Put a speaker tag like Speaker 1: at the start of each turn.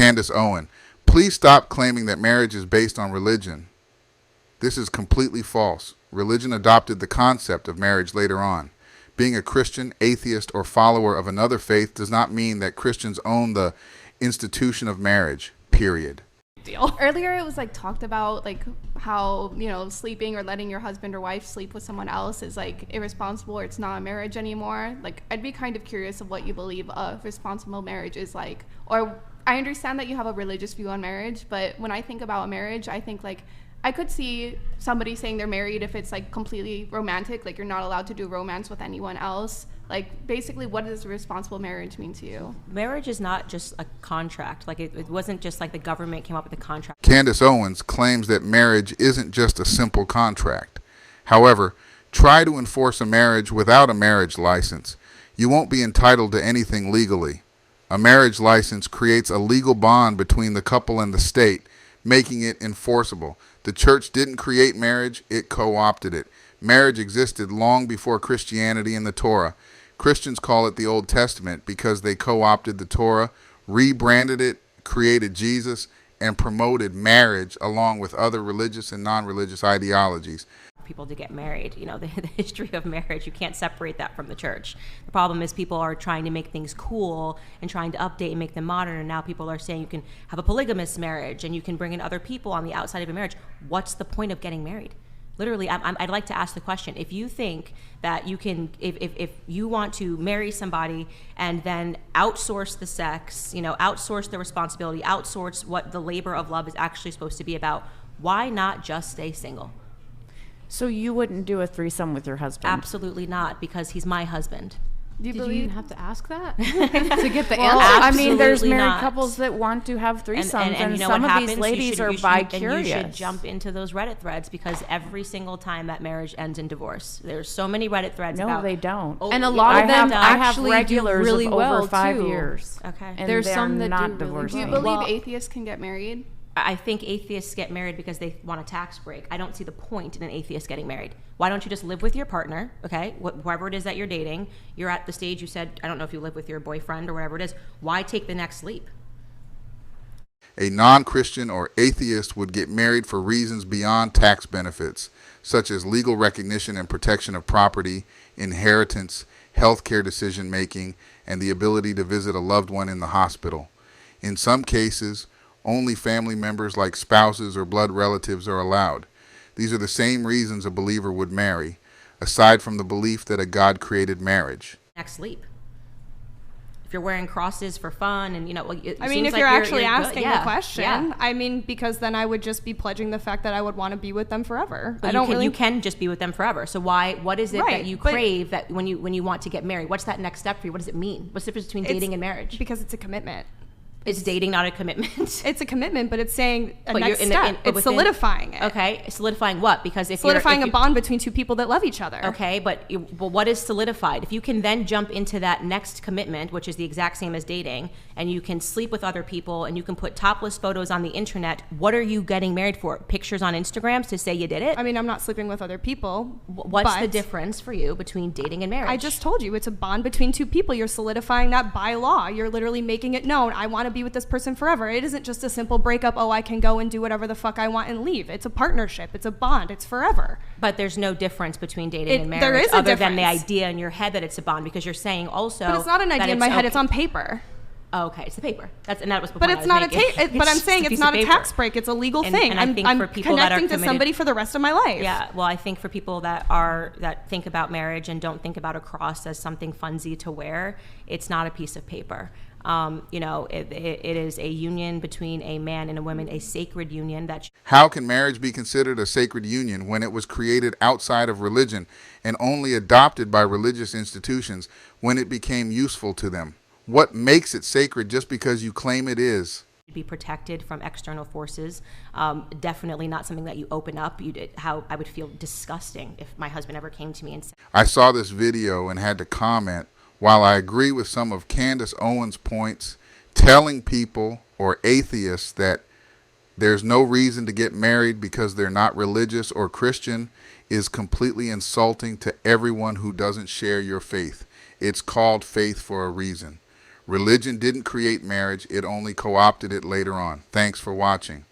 Speaker 1: Candace Owens, please stop claiming that marriage is based on religion. This is completely false. Religion adopted the concept of marriage later on. Being a Christian, atheist, or follower of another faith does not mean that Christians own the institution of marriage, period.
Speaker 2: Earlier it was like talked about like how, you know, sleeping or letting your husband or wife sleep with someone else is like irresponsible, or it's not a marriage anymore. Like, I'd be kind of curious of what you believe a responsible marriage is like. Or I understand that you have a religious view on marriage, but when I think about a marriage, I think like I could see somebody saying they're married if it's like completely romantic, like you're not allowed to do romance with anyone else. Like, basically, what does a responsible marriage mean to you?
Speaker 3: Marriage is not just a contract. Like, it wasn't just like the government came up with a contract.
Speaker 1: Candace Owens claims that marriage isn't just a simple contract. However, try to enforce a marriage without a marriage license. You won't be entitled to anything legally. A marriage license creates a legal bond between the couple and the state, making it enforceable. The church didn't create marriage, it co-opted it. Marriage existed long before Christianity and the Torah. Christians call it the Old Testament because they co-opted the Torah, rebranded it, created Jesus, and promoted marriage along with other religious and non-religious ideologies.
Speaker 3: People to get married, you know, the history of marriage, you can't separate that from the church. The problem is people are trying to make things cool and trying to update and make them modern, and now people are saying you can have a polygamous marriage and you can bring in other people on the outside of a marriage. What's the point of getting married? Literally, I'd like to ask the question, if you think that you can, if you want to marry somebody and then outsource the sex, you know, outsource the responsibility, outsource what the labor of love is actually supposed to be about, why not just stay single?
Speaker 4: So you wouldn't do a threesome with your husband?
Speaker 3: Absolutely not, because he's my husband.
Speaker 2: Did you even have to ask that to get the
Speaker 4: Well,
Speaker 2: answer?
Speaker 4: I mean, there's married
Speaker 3: not.
Speaker 4: couples that want to have threesomes, and
Speaker 3: you know
Speaker 4: some
Speaker 3: what
Speaker 4: of
Speaker 3: happens?
Speaker 4: these ladies are bi-curious.
Speaker 3: You should jump into those Reddit threads, because every single time that marriage ends in divorce, there's so many Reddit threads.
Speaker 4: No, they don't.
Speaker 2: And a lot of them
Speaker 4: I have
Speaker 2: actually
Speaker 4: regulars
Speaker 2: do really
Speaker 4: of
Speaker 2: well
Speaker 4: over 5
Speaker 2: too.
Speaker 4: years.
Speaker 3: Okay.
Speaker 4: And
Speaker 2: There's
Speaker 4: they're
Speaker 2: some that
Speaker 4: not
Speaker 2: do really
Speaker 4: divorcing.
Speaker 2: well. Do you believe
Speaker 3: Well,
Speaker 2: atheists can get married?
Speaker 3: I think atheists get married because they want a tax break. I don't see the point in an atheist getting married. Why don't you just live with your partner, okay? Whoever it is that you're dating, you're at the stage you said, I don't know if you live with your boyfriend or whatever it is. Why take the next leap?
Speaker 1: A non-Christian or atheist would get married for reasons beyond tax benefits, such as legal recognition and protection of property, inheritance, healthcare decision-making, and the ability to visit a loved one in the hospital. In some cases, only family members like spouses or blood relatives are allowed. These are the same reasons a believer would marry, aside from the belief that a God-created marriage.
Speaker 3: Next leap. If you're wearing crosses for fun and, you know, it
Speaker 5: I mean,
Speaker 3: seems
Speaker 5: if
Speaker 3: like
Speaker 5: you're actually
Speaker 3: good.
Speaker 5: asking
Speaker 3: Yeah,
Speaker 5: the question,
Speaker 3: yeah.
Speaker 5: I mean, because then I would just be pledging the fact that I would want to be with them forever.
Speaker 3: But
Speaker 5: I don't
Speaker 3: you can just be with them forever. So what is it
Speaker 5: Right,
Speaker 3: that you
Speaker 5: but-
Speaker 3: crave that when you want to get married? What's that next step for you? What does it mean? What's the difference between dating and marriage?
Speaker 5: Because it's a commitment.
Speaker 3: Is dating not a commitment?
Speaker 5: It's a commitment, but it's saying a
Speaker 3: But
Speaker 5: next
Speaker 3: you're
Speaker 5: step. It's
Speaker 3: within-
Speaker 5: solidifying it.
Speaker 3: Okay, solidifying what? Because if
Speaker 5: Solidifying
Speaker 3: you're,
Speaker 5: a bond between two people that love each other.
Speaker 3: Okay, but what is solidified? If you can then jump into that next commitment, which is the exact same as dating, and you can sleep with other people, and you can put topless photos on the internet, what are you getting married for? Pictures on Instagrams to say you did it?
Speaker 5: I mean, I'm not sleeping with other people.
Speaker 3: What's the
Speaker 5: but
Speaker 3: difference for you between dating and marriage?
Speaker 5: I just told you, it's a bond between two people. You're solidifying that by law. You're literally making it known. I want to be with this person forever. It isn't just a simple breakup. Oh, I can go and do whatever the fuck I want and leave. It's a partnership. It's a bond. It's forever.
Speaker 3: But there's no difference between dating and marriage
Speaker 5: there is a
Speaker 3: other than the
Speaker 5: difference.
Speaker 3: idea in your head that it's a bond, because you're saying also
Speaker 5: But it's not an
Speaker 3: that
Speaker 5: idea in my head.
Speaker 3: okay.
Speaker 5: It's on paper.
Speaker 3: Oh, okay, it's the paper. And that was the
Speaker 5: But
Speaker 3: point
Speaker 5: it's
Speaker 3: I was
Speaker 5: not
Speaker 3: making.
Speaker 5: but I'm
Speaker 3: just
Speaker 5: saying
Speaker 3: piece
Speaker 5: it's
Speaker 3: of
Speaker 5: not a
Speaker 3: paper.
Speaker 5: tax break. It's a legal thing.
Speaker 3: And I think for people that are
Speaker 5: connecting to
Speaker 3: committed-
Speaker 5: somebody for the rest of my life.
Speaker 3: Yeah, well, I think for people that think about marriage and don't think about a cross as something funsy to wear, it's not a piece of paper. You know, it is a union between a man and a woman, a sacred union that.
Speaker 1: How can marriage be considered a sacred union when it was created outside of religion and only adopted by religious institutions when it became useful to them? What makes it sacred just because you claim it is?
Speaker 3: Be protected from external forces. Definitely not something that you open up. How I would feel disgusting if my husband ever came to me and said.
Speaker 1: I saw this video and had to comment. While I agree with some of Candace Owens' points, telling people or atheists that there's no reason to get married because they're not religious or Christian is completely insulting to everyone who doesn't share your faith. It's called faith for a reason. Religion didn't create marriage, it only co-opted it later on. Thanks for watching.